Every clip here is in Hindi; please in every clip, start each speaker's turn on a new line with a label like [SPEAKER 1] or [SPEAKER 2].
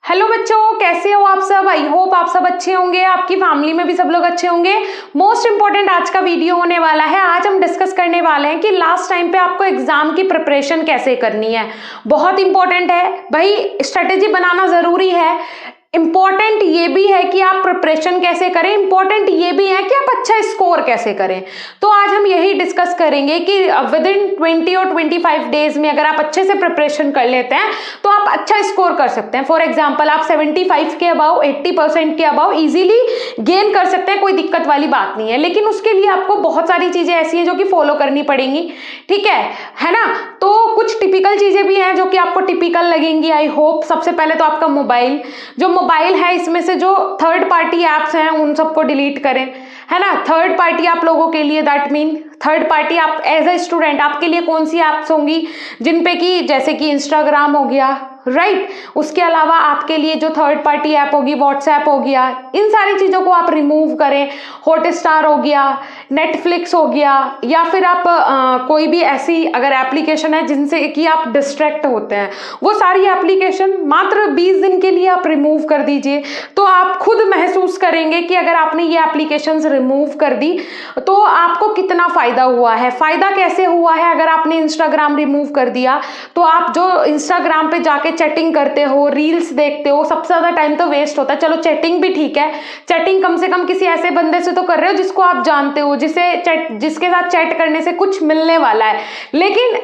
[SPEAKER 1] हेलो बच्चों, कैसे हो आप सब। आई होप आप सब अच्छे होंगे, आपकी फैमिली में भी सब लोग अच्छे होंगे। मोस्ट इंपॉर्टेंट आज का वीडियो होने वाला है। आज हम डिस्कस करने वाले हैं कि लास्ट टाइम पे आपको एग्जाम की प्रिपरेशन कैसे करनी है। बहुत इंपॉर्टेंट है भाई, स्ट्रेटेजी बनाना जरूरी है। इंपॉर्टेंट ये भी है कि आप प्रिपरेशन कैसे करें, इंपॉर्टेंट ये भी है कि आप अच्छा स्कोर कैसे करें। तो आज हम यही डिस्कस करेंगे कि विद इन 20 और 25 डेज में अगर आप अच्छे से प्रिपरेशन कर लेते हैं तो आप अच्छा स्कोर कर सकते हैं। फॉर एग्जांपल आप 75 के अबाव, 80% के अबाव इजीली गेन कर सकते हैं, कोई दिक्कत वाली बात नहीं है। लेकिन उसके लिए आपको बहुत सारी चीजें ऐसी हैं जो कि फॉलो करनी पड़ेंगी, ठीक है ना। तो कुछ टिपिकल चीजें भी हैं जो कि आपको टिपिकल लगेंगी, आई होप। सबसे पहले तो आपका मोबाइल है, इसमें से जो थर्ड पार्टी एप्स हैं उन सबको डिलीट करें, है ना। थर्ड पार्टी आप लोगों के लिए दैट मीन थर्ड पार्टी आप एज ए स्टूडेंट आपके लिए कौन सी एप्स होंगी जिन पे कि जैसे कि इंस्टाग्राम हो गया, राइट। उसके अलावा आपके लिए जो थर्ड पार्टी ऐप होगी व्हाट्सएप हो गया, इन सारी चीजों को आप रिमूव करें। हॉटस्टार हो गया, नेटफ्लिक्स हो गया, या फिर आप कोई भी ऐसी अगर एप्लीकेशन है जिनसे कि आप डिस्ट्रैक्ट होते हैं, वो सारी एप्लीकेशन मात्र 20 दिन के लिए आप रिमूव कर दीजिए। तो आप खुद महसूस करेंगे कि अगर आपने ये एप्लीकेशंस रिमूव कर दी तो आपको कितना फायदा हुआ है। फायदा कैसे हुआ है, अगर आपने इंस्टाग्राम रिमूव कर दिया तो आप जो इंस्टाग्राम पे जाके चैटिंग करते हो, रील्स देखते हो, सबसे ज्यादा टाइम तो वेस्ट होता है। चलो चैटिंग भी ठीक है, चैटिंग कम से कम किसी ऐसे बंदे से तो कर रहे हो जिसको आप जानते हो, जिसके साथ चैट करने से कुछ मिलने वाला है। लेकिन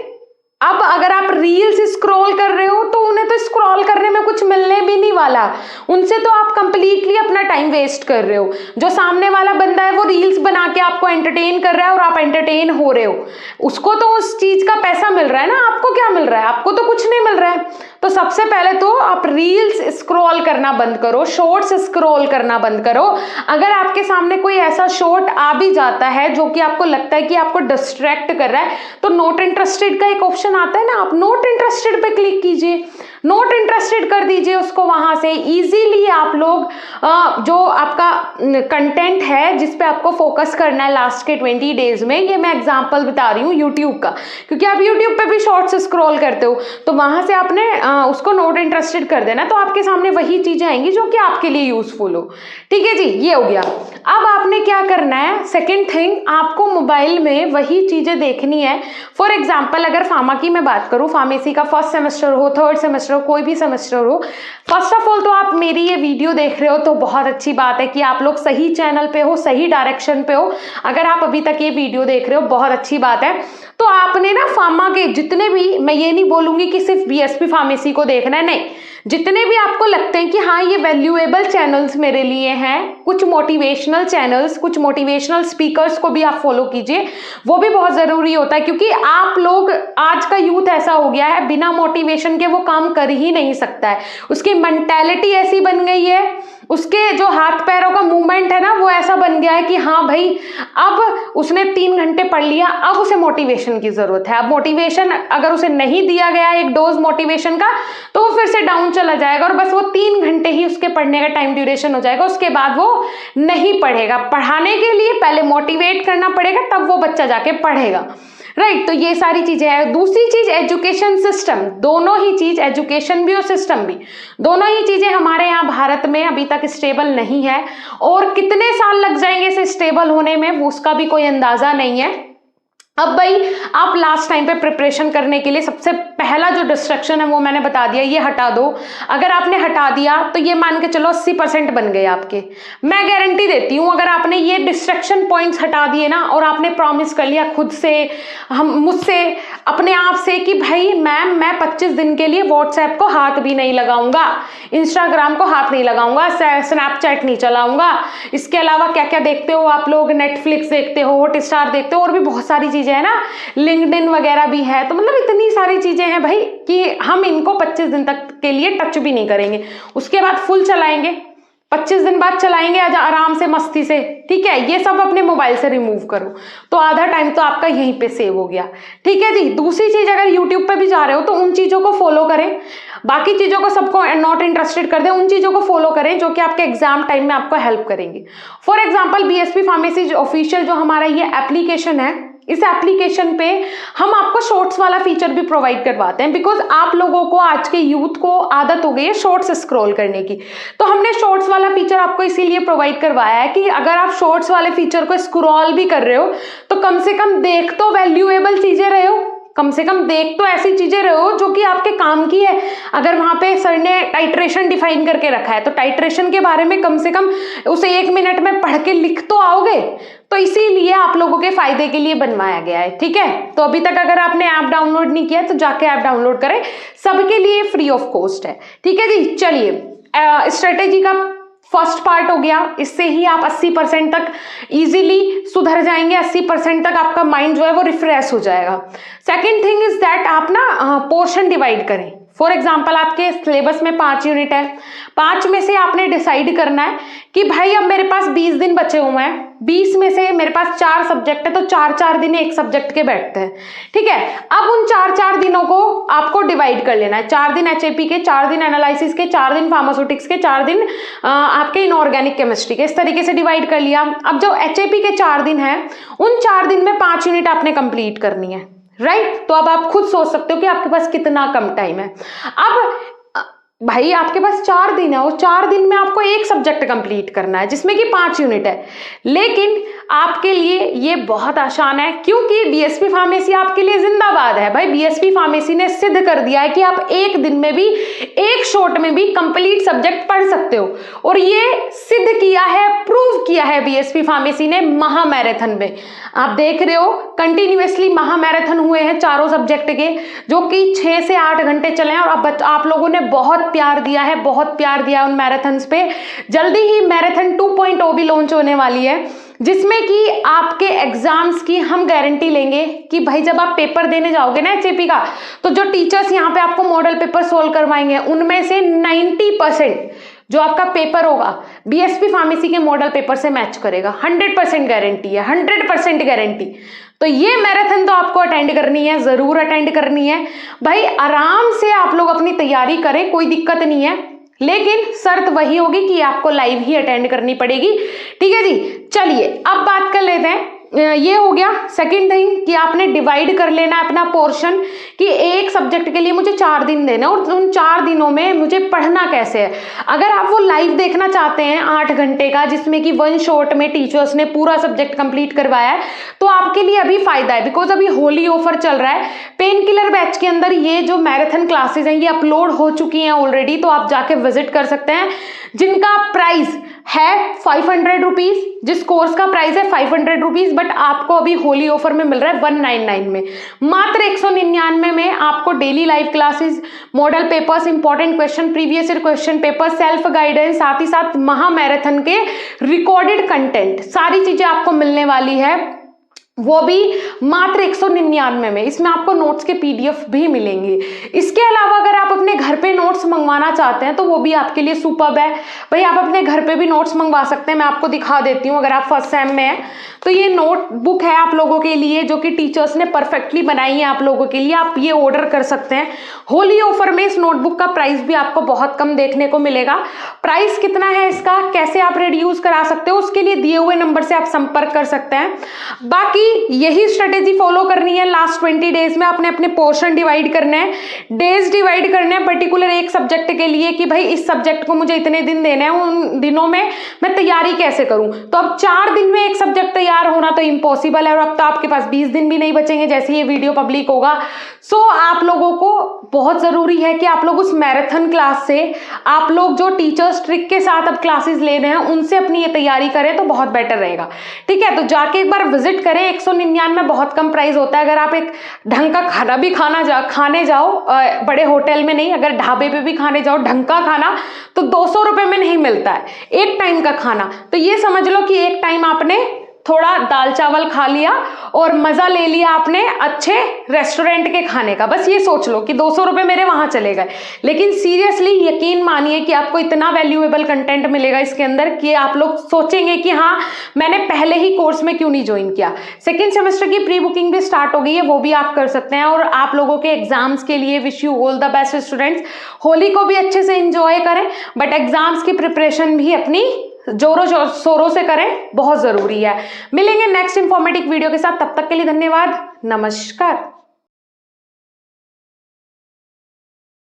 [SPEAKER 1] अब अगर आप रील्स स्क्रॉल कर रहे हो तो उन्हें तो स्क्रॉल करने में कुछ मिलने भी नहीं वाला, उनसे तो आप कंप्लीटली अपना टाइम वेस्ट कर रहे हो। जो सामने वाला बंदा है वो रील्स बना के आपको एंटरटेन कर रहा है और आप एंटरटेन हो रहे हो, उसको तो उस चीज का पैसा मिल रहा है ना, आपको क्या मिल रहा है, आपको तो कुछ नहीं मिल रहा है। तो सबसे पहले तो आप रील्स स्क्रॉल करना बंद करो, शॉर्ट्स स्क्रॉल करना बंद करो। अगर आपके सामने कोई ऐसा शॉर्ट आ भी जाता है जो कि आपको लगता है कि आपको डिस्ट्रैक्ट कर रहा है, तो नॉट इंटरेस्टेड का एक ऑप्शन आता है ना, आप नॉट इंटरेस्टेड पे क्लिक कीजिए, नॉट इंटरेस्टेड कर दीजिए उसको। वहां से इजीली आप लोग जो आपका कंटेंट है जिस पे आपको फोकस करना है लास्ट के 20 डेज में, ये मैं एग्जांपल बता रही हूँ यूट्यूब का, क्योंकि आप यूट्यूब पे भी शॉर्ट्स स्क्रॉल करते हो, तो वहां से आपने उसको नॉट इंटरेस्टेड कर देना, तो आपके सामने वही चीजें आएंगी जो कि आपके लिए यूजफुल हो। ठीक है जी, ये हो गया। अब आपने क्या करना है, सेकेंड थिंग, आपको मोबाइल में वही चीजें देखनी है। फॉर एग्जाम्पल अगर फार्मा की मैं बात करूं, फार्मेसी का फर्स्ट सेमेस्टर हो, थर्ड सेमेस्टर हो, कोई भी सेमेस्टर हो, फर्स्ट ऑफ ऑल तो आप मेरी ये वीडियो देख रहे हो तो बहुत अच्छी बात है कि आप लोग सही चैनल पे हो, सही डायरेक्शन पे हो। अगर आप अभी तक ये वीडियो देख रहे हो बहुत अच्छी बात है। तो आपने ना फार्मा के जितने भी, मैं ये नहीं बोलूंगी कि सिर्फ बीएसपी फार्मेसी को देखना है, नहीं, जितने भी आपको लगते हैं कि हाँ ये वैल्यूएबल चैनल्स मेरे लिए हैं, कुछ मोटिवेशनल चैनल्स, कुछ मोटिवेशनल स्पीकर्स को भी आप फॉलो कीजिए, वो भी बहुत जरूरी होता है। क्योंकि आप लोग, आज का यूथ ऐसा हो गया है, बिना मोटिवेशन के वो काम कर ही नहीं सकता है। उसकी मेंटालिटी ऐसी बन गई है, उसके जो हाथ पैरों का मूवमेंट है ना वो ऐसा बन गया है कि हाँ भाई अब उसने 3 घंटे पढ़ लिया, अब उसे मोटिवेशन की जरूरत है। अब मोटिवेशन अगर उसे नहीं दिया गया एक डोज मोटिवेशन का तो वो फिर से डाउन चला जाएगा और बस वो 3 घंटे ही उसके पढ़ने का टाइम ड्यूरेशन हो जाएगा, उसके बाद वो नहीं पढ़ेगा। पढ़ाने के लिए पहले मोटिवेट करना पड़ेगा, तब वो बच्चा जाके पढ़ेगा, राइट। तो ये सारी चीजें हैं। दूसरी चीज एजुकेशन सिस्टम, दोनों ही चीज, एजुकेशन भी और सिस्टम भी, दोनों ही चीजें हमारे यहाँ भारत में अभी तक स्टेबल नहीं है, और कितने साल लग जाएंगे इसे स्टेबल होने में उसका भी कोई अंदाजा नहीं है। अब भाई आप लास्ट टाइम पे प्रिपरेशन करने के लिए सबसे पहला जो डिस्ट्रैक्शन है वो मैंने बता दिया, ये हटा दो। अगर आपने हटा दिया तो ये मान के चलो 80% बन गए आपके। मैं गारंटी देती हूँ अगर आपने ये डिस्ट्रैक्शन पॉइंट्स हटा दिए ना, और आपने प्रॉमिस कर लिया खुद से, मुझसे, अपने आप से कि भाई मैम मैं 25 दिन के लिए व्हाट्सएप को हाथ भी नहीं लगाऊंगा, इंस्टाग्राम को हाथ नहीं लगाऊंगा, स्नैपचैट नहीं चलाऊंगा, इसके अलावा क्या क्या देखते हो आप लोग, नेटफ्लिक्स देखते हो, हॉटस्टार देखते हो, और भी बहुत सारी चीजें है ना, लिंक्डइन वगैरह भी है, तो मतलब इतनी सारी चीजें हैं भाई कि हम इनको 25 दिन तक के लिए टच भी नहीं करेंगे, उसके बाद फुल चलाएंगे, 25 दिन बाद चलाएंगे आराम से मस्ती से, ठीक है। ये सब अपने मोबाइल से रिमूव करो, तो आधा टाइम तो आपका यहीं पे सेव हो गया, ठीक है जी। दूसरी चीज, अगर यूट्यूब पे भी जा रहे हो तो उन चीजों को फॉलो करें, बाकी चीजों को सबको नॉट इंटरेस्टेड कर दें, उन चीजों को फॉलो करें जो कि आपके एग्जाम टाइम में आपको हेल्प करेंगे। For example BSP pharmacy official जो हमारा ये एप्लीकेशन है, इस एप्लीकेशन पे हम आपको शॉर्ट्स वाला फीचर भी प्रोवाइड करवाते हैं, बिकॉज आप लोगों को, आज के यूथ को आदत हो गई है शॉर्ट्स स्क्रॉल करने की। तो हमने शॉर्ट्स वाला फीचर आपको इसीलिए प्रोवाइड करवाया है कि अगर आप शॉर्ट्स वाले फीचर को स्क्रॉल भी कर रहे हो तो कम से कम देख तो वैल्यूएबल चीजें रहे हो, कम से कम देख तो ऐसी चीजें रहे हो जो कि आपके काम की है। अगर वहां पे सर ने टाइट्रेशन डिफाइन करके रखा है तो टाइट्रेशन के बारे में कम से कम उसे 1 मिनट में पढ़ के लिख तो आओगे। तो इसीलिए आप लोगों के फायदे के लिए बनवाया गया है, ठीक है। तो अभी तक अगर आपने ऐप डाउनलोड नहीं किया तो जाके ऐप डाउनलोड करें, सबके लिए फ्री ऑफ कॉस्ट है, ठीक है जी। चलिए, स्ट्रेटेजी का फर्स्ट पार्ट हो गया, इससे ही आप 80% तक इजीली सुधर जाएंगे, 80% तक आपका माइंड जो है वो रिफ्रेश हो जाएगा। सेकंड थिंग इज दैट आप ना पोर्शन डिवाइड करें। फॉर एग्जाम्पल, आपके सिलेबस में 5 यूनिट है, 5 में से आपने डिसाइड करना है कि भाई अब मेरे पास 20 दिन बचे हुए हैं, 20 में से मेरे पास 4 सब्जेक्ट है तो 4-4 दिन एक सब्जेक्ट के बैठते हैं, ठीक है। अब उन 4-4 दिनों को आपको डिवाइड कर लेना है, 4 दिन HAP के, 4 दिन एनालिसिस के, 4 दिन फार्मास्यूटिक्स के, 4 दिन आपके इनऑर्गेनिक केमिस्ट्री के, इस तरीके से डिवाइड कर लिया। अब जो HAP के 4 दिन है, उन 4 दिन में 5 यूनिट आपने कंप्लीट करनी है, राइट। तो अब आप खुद सोच सकते हो कि आपके पास कितना कम टाइम है। अब भाई आपके पास 4 दिन है और 4 दिन में आपको एक सब्जेक्ट कंप्लीट करना है जिसमें कि 5 यूनिट है, लेकिन आपके लिए ये बहुत आसान है क्योंकि बीएसपी फार्मेसी आपके लिए जिंदाबाद है। भाई बीएसपी फार्मेसी ने सिद्ध कर दिया है कि आप एक दिन में भी, एक शॉट में भी कंप्लीट सब्जेक्ट पढ़ सकते हो, और ये सिद्ध किया है, प्रूव किया है बीएसपी फार्मेसी ने महा मैराथन में। आप देख रहे हो कंटिन्यूअसली महा मैराथन हुए हैं चारों सब्जेक्ट के, जो कि 6 से 8 घंटे चले हैं, और आप लोगों ने बहुत प्यार दिया है, बहुत प्यार दिया है उन मैराथन्स पे। जल्दी ही मैराथन 2.0 भी लॉन्च होने वाली है, जिसमें कि आपके एग्जाम्स की हम गारंटी लेंगे कि भाई जब आप पेपर देने जाओगे ना HAP का, तो जो टीचर्स यहाँ पे आपको मॉडल पेपर सोल्व करवाएंगे उनमें से 90% जो आपका पेपर होगा बीएसपी फार्मेसी के मॉडल पेपर से मैच करेगा। 100% गारंटी है, 100% गारंटी। तो ये मैराथन तो आपको अटेंड करनी है, जरूर अटेंड करनी है भाई। आराम से आप लोग अपनी तैयारी करें, कोई दिक्कत नहीं है, लेकिन शर्त वही होगी कि आपको लाइव ही अटेंड करनी पड़ेगी, ठीक है जी। चलिए अब बात कर लेते हैं, ये हो गया सेकंड थिंग कि आपने डिवाइड कर लेना अपना पोर्शन कि एक सब्जेक्ट के लिए मुझे 4 दिन देना और उन 4 दिनों में मुझे पढ़ना कैसे है। अगर आप वो लाइव देखना चाहते हैं 8 घंटे का, जिसमें कि 1 शॉट में टीचर्स ने पूरा सब्जेक्ट कंप्लीट करवाया है, तो आपके लिए अभी फायदा है, बिकॉज अभी होली ऑफर चल रहा है। पेन किलर बैच के अंदर ये जो मैराथन क्लासेस हैं ये अपलोड हो चुकी हैं ऑलरेडी, तो आप जाके विजिट कर सकते हैं, जिनका प्राइस है 500 रुपीज, जिस कोर्स का प्राइस है 500 रुपीज, बट आपको अभी होली ऑफर में मिल रहा है 199 में। मात्र 199 में आपको daily live classes, model papers, important question, previous year question paper, self guidance, साथ ही साथ महा मैराथन के रिकॉर्डेड कंटेंट, सारी चीजें आपको मिलने वाली है, वो भी मात्र 199 में। इसमें आपको नोट्स के PDF भी मिलेंगे। इसके अलावा अगर आप अपने घर पे नोट्स मंगवाना चाहते हैं तो वो भी आपके लिए सुपर्ब है। भाई आप अपने घर पे भी नोट्स मंगवा सकते हैं, मैं आपको दिखा देती हूँ। अगर आप फर्स्ट सेम में हैं तो ये नोट बुक है आप लोगों के लिए, जो कि टीचर्स ने परफेक्टली बनाई है आप लोगों के लिए, आप ये ऑर्डर कर सकते हैं। होली ऑफर में इस नोटबुक का प्राइस भी आपको बहुत कम देखने को मिलेगा। प्राइस कितना है इसका, कैसे आप रिड्यूस करा सकते हो, उसके लिए दिए हुए नंबर से आप संपर्क कर सकते हैं। बाकी यही स्ट्रेटेजी फॉलो करनी है लास्ट 20 डेज में। आपने अपने पोर्शन डिवाइड करने हैं, डेज डिवाइड करने हैं पर्टिकुलर एक सब्जेक्ट के लिए कि भाई इस सब्जेक्ट को मुझे इतने दिन देने हैं, उन दिनों में मैं तैयारी कैसे करूं। तो अब 4 दिन में एक सब्जेक्ट तैयार होना तो इम्पॉसिबल है, और अब तो आपके पास 20 दिन भी नहीं बचेंगे जैसे ये वीडियो पब्लिक होगा। सो आप लोगों को बहुत जरूरी है कि आप लोग उस मैराथन क्लास से, आप लोग जो टीचर्स ट्रिक के साथ अब क्लासेस ले रहे हैं उनसे अपनी ये तैयारी करें तो बहुत बेटर रहेगा, ठीक है। तो जाके एक बार विजिट करें, 199 में बहुत कम प्राइस होता है। अगर आप एक ढंग का खाना भी खाने जाओ, बड़े होटल में नहीं, अगर ढाबे पे भी खाने जाओ ढंग का खाना, तो 200 रुपए में नहीं मिलता है एक टाइम का खाना। तो ये समझ लो कि एक टाइम आपने थोड़ा दाल चावल खा लिया और मजा ले लिया आपने अच्छे रेस्टोरेंट के खाने का। बस ये सोच लो कि 200 रुपए मेरे वहां चले गए, लेकिन सीरियसली यकीन मानिए कि आपको इतना वैल्यूएबल कंटेंट मिलेगा इसके अंदर कि आप लोग सोचेंगे कि हाँ मैंने पहले ही कोर्स में क्यों नहीं ज्वाइन किया। सेकेंड सेमेस्टर की प्री बुकिंग भी स्टार्ट हो गई है, वो भी आप कर सकते हैं। और आप लोगों के एग्जाम्स के लिए wish you all the best students. Holi को भी अच्छे से एंजॉय करें, बट एग्जाम्स की प्रिपरेशन भी अपनी जोरों शोरों से करें, बहुत जरूरी है। मिलेंगे नेक्स्ट इंफॉर्मेटिव वीडियो के साथ, तब तक के लिए धन्यवाद, नमस्कार।